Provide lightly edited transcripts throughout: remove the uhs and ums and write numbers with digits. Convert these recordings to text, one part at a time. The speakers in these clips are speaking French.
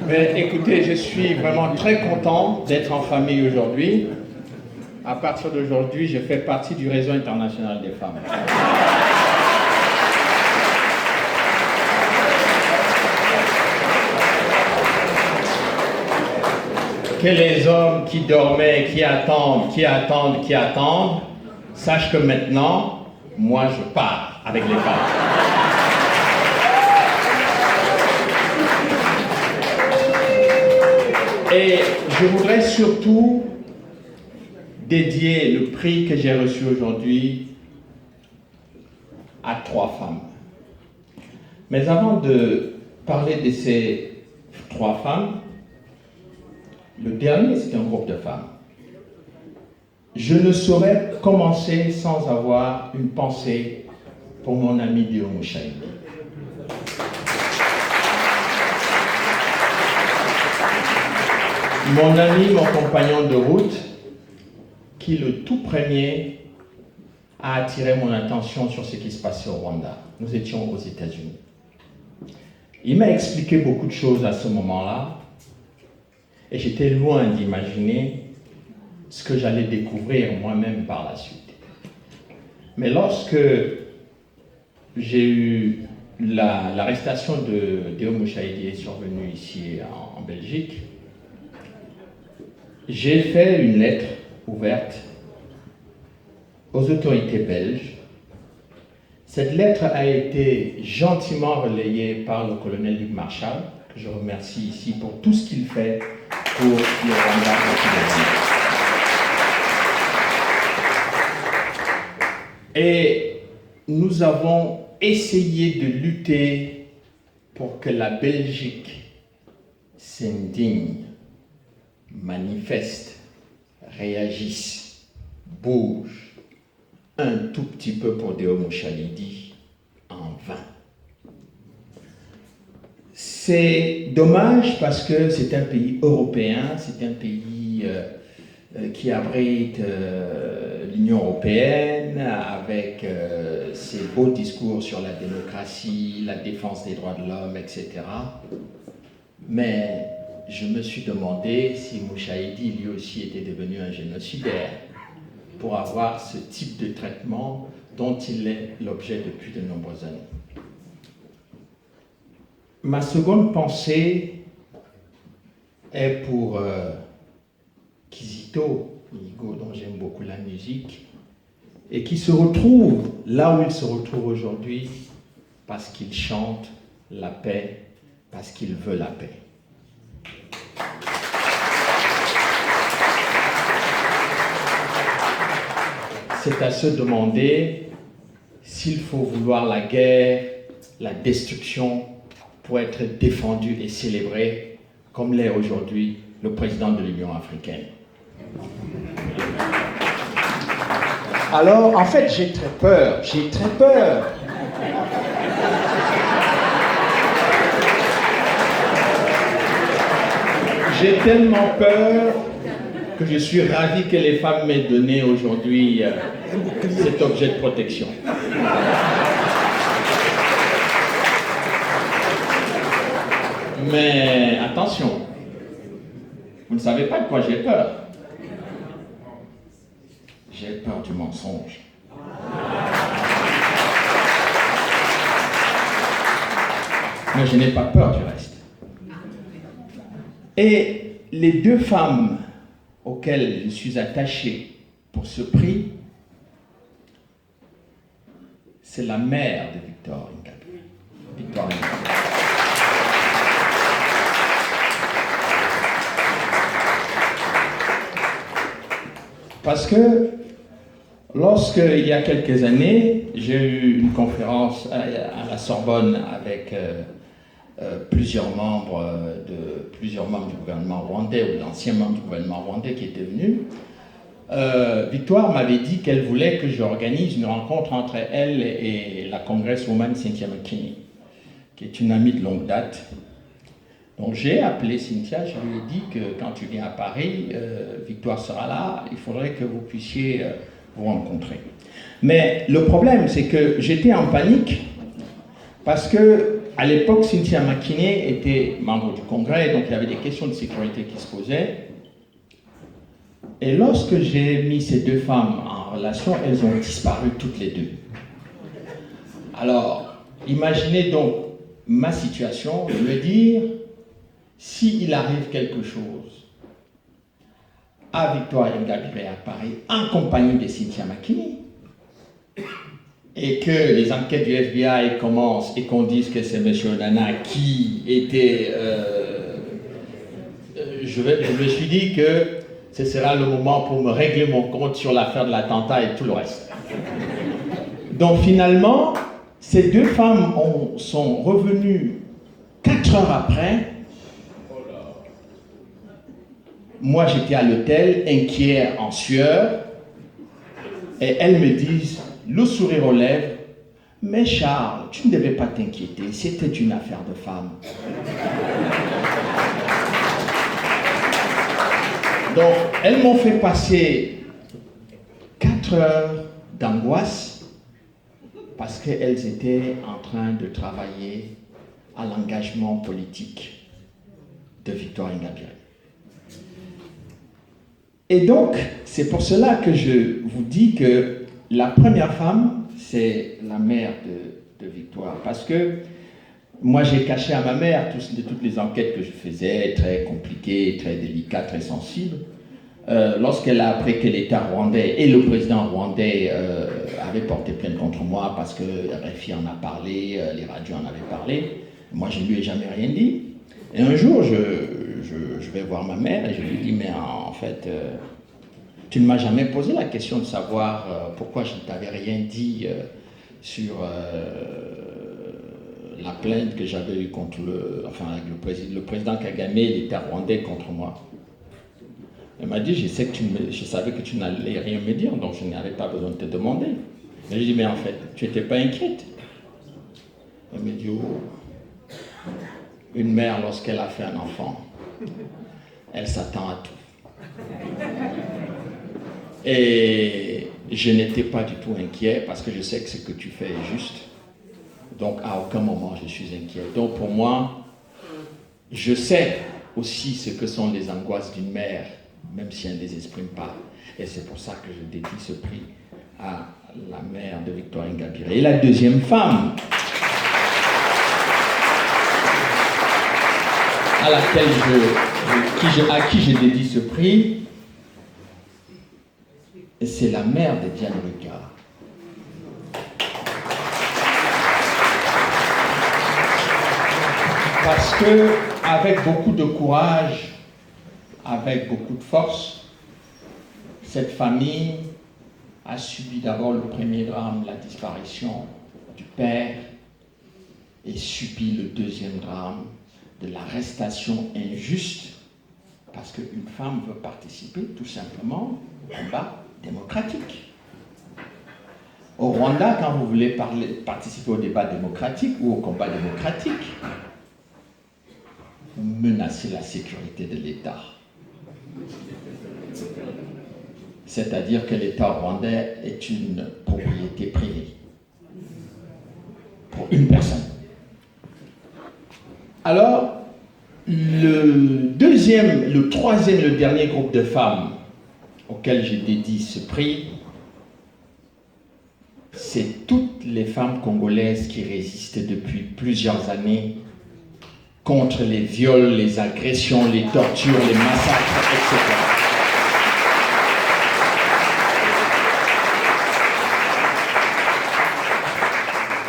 Mais écoutez, je suis vraiment très content d'être en famille aujourd'hui. À partir d'aujourd'hui, je fais partie du réseau international des femmes. Que les hommes qui dormaient, qui attendent, sachent que maintenant, moi je pars avec les femmes. Et je voudrais surtout dédier le prix que j'ai reçu aujourd'hui à 3 femmes. Mais avant de parler de ces 3 femmes, le dernier, c'est un groupe de femmes. Je ne saurais commencer sans avoir une pensée pour mon ami Deo Mouchaïdi. Mon ami, mon compagnon de route, qui le tout premier a attiré mon attention sur ce qui se passait au Rwanda. Nous étions aux États-Unis. Il m'a expliqué beaucoup de choses à ce moment-là. Et j'étais loin d'imaginer ce que j'allais découvrir moi-même par la suite. Mais lorsque j'ai eu l'arrestation de Deo Mouchaïdi est survenue ici en Belgique, j'ai fait une lettre ouverte aux autorités belges. Cette lettre a été gentiment relayée par le colonel Luc Marshall, que je remercie ici pour tout ce qu'il fait pour le Rwanda. Et nous avons essayé de lutter pour que la Belgique s'indigne, manifeste, réagisse, bouge un tout petit peu pour Deo Mouchaïdi en vain. C'est dommage parce que c'est un pays européen, c'est un pays qui abrite l'Union européenne avec ses beaux discours sur la démocratie, la défense des droits de l'homme, etc. Mais je me suis demandé si Mouchaïdi lui aussi était devenu un génocidaire pour avoir ce type de traitement dont il est l'objet depuis de nombreuses années. Ma seconde pensée est pour Kizito Mihigo, dont j'aime beaucoup la musique, et qui se retrouve là où il se retrouve aujourd'hui parce qu'il chante la paix, parce qu'il veut la paix. C'est à se demander s'il faut vouloir la guerre, la destruction, pour être défendu et célébré, comme l'est aujourd'hui le président de l'Union africaine. Alors, en fait, j'ai très peur. J'ai tellement peur que je suis ravi que les femmes m'aient donné aujourd'hui cet objet de protection. Mais attention, vous ne savez pas de quoi j'ai peur. J'ai peur du mensonge. Mais je n'ai pas peur du reste. Et les 2 femmes auxquelles je suis attaché pour ce prix, c'est la mère de Victor Ingabire. Victor Ingabire. Parce que lorsque, il y a quelques années, j'ai eu une conférence à la Sorbonne avec plusieurs membres du gouvernement rwandais, ou d'anciens membres du gouvernement rwandais qui étaient venus, Victoire m'avait dit qu'elle voulait que j'organise une rencontre entre elle et la congresswoman Cynthia McKinney, qui est une amie de longue date. Donc j'ai appelé Cynthia, je lui ai dit que quand tu viens à Paris, Victoire sera là, il faudrait que vous puissiez vous rencontrer. Mais le problème, c'est que j'étais en panique parce que à l'époque, Cynthia McKinney était membre du Congrès, donc il y avait des questions de sécurité qui se posaient. Et lorsque j'ai mis ces deux femmes en relation, elles ont disparu toutes les deux. Alors, imaginez donc ma situation, de me dire, s'il arrive quelque chose à Victoire Ingabire à Paris, en compagnie de Cynthia McKinney, et que les enquêtes du FBI commencent et qu'on dise que c'est M. Onana qui était... je me suis dit que ce sera le moment pour me régler mon compte sur l'affaire de l'attentat et tout le reste. Donc finalement, ces deux femmes sont revenues 4 heures après. Moi, j'étais à l'hôtel, inquiet, en sueur, et elles me disent, le sourire aux lèvres, « Mais Charles, tu ne devais pas t'inquiéter, c'était une affaire de femme. » Donc, elles m'ont fait passer 4 heures d'angoisse parce qu'elles étaient en train de travailler à l'engagement politique de Victoire Ingabire. Et donc, c'est pour cela que je vous dis que la première femme, c'est la mère de Victoire. Parce que moi, j'ai caché à ma mère toutes les enquêtes que je faisais, très compliquées, très délicates, très sensibles. Lorsqu'elle a appris que l'État rwandais et le président rwandais avaient porté plainte contre moi parce que RFI en a parlé, les radios en avaient parlé, moi, je ne lui ai jamais rien dit. Et un jour, je vais voir ma mère et je lui dis, mais en fait, tu ne m'as jamais posé la question de savoir pourquoi je ne t'avais rien dit sur la plainte que j'avais eue contre le président Kagame et l'État rwandais contre moi. Elle m'a dit, je savais que tu n'allais rien me dire, donc je n'avais pas besoin de te demander. Et je dis, mais en fait, tu n'étais pas inquiète. Elle me dit, oh, une mère, lorsqu'elle a fait un enfant, elle s'attend à tout. Et je n'étais pas du tout inquiet parce que je sais que ce que tu fais est juste. Donc à aucun moment je suis inquiet. Donc pour moi, je sais aussi ce que sont les angoisses d'une mère, même si elle ne les exprime pas. Et c'est pour ça que je dédie ce prix à la mère de Victoire Ingabire. Et la deuxième femme à qui je dédie ce prix, c'est la mère de Diane Rwigara. Parce que, avec beaucoup de courage, avec beaucoup de force, cette famille a subi d'abord le premier drame, la disparition du père, et subit le deuxième drame de l'arrestation injuste, parce qu'une femme veut participer tout simplement au combat démocratique. Au Rwanda, quand vous voulez participer au débat démocratique ou au combat démocratique, vous menacez la sécurité de l'État. C'est-à-dire que l'État rwandais est une propriété privée pour une personne. Alors, le troisième, le dernier groupe de femmes auquel j'ai dédié ce prix, c'est toutes les femmes congolaises qui résistent depuis plusieurs années contre les viols, les agressions, les tortures, les massacres, etc.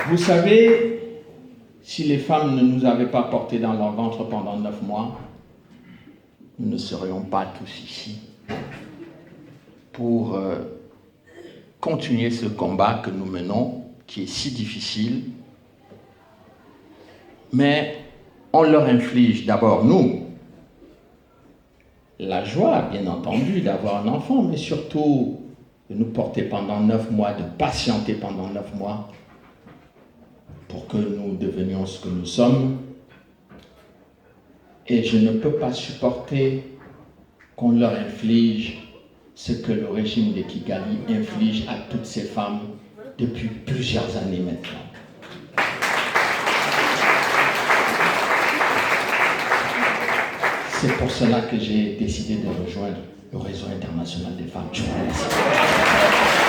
Vous savez, si les femmes ne nous avaient pas portés dans leur ventre pendant 9 mois, nous ne serions pas tous ici pour continuer ce combat que nous menons, qui est si difficile. Mais on leur inflige d'abord, nous, la joie, bien entendu, d'avoir un enfant, mais surtout de nous porter pendant 9 mois, de patienter pendant 9 mois pour que nous devenions ce que nous sommes. Et je ne peux pas supporter qu'on leur inflige ce que le régime de Kigali inflige à toutes ces femmes depuis plusieurs années maintenant. C'est pour cela que j'ai décidé de rejoindre le réseau international des femmes. Je vous remercie.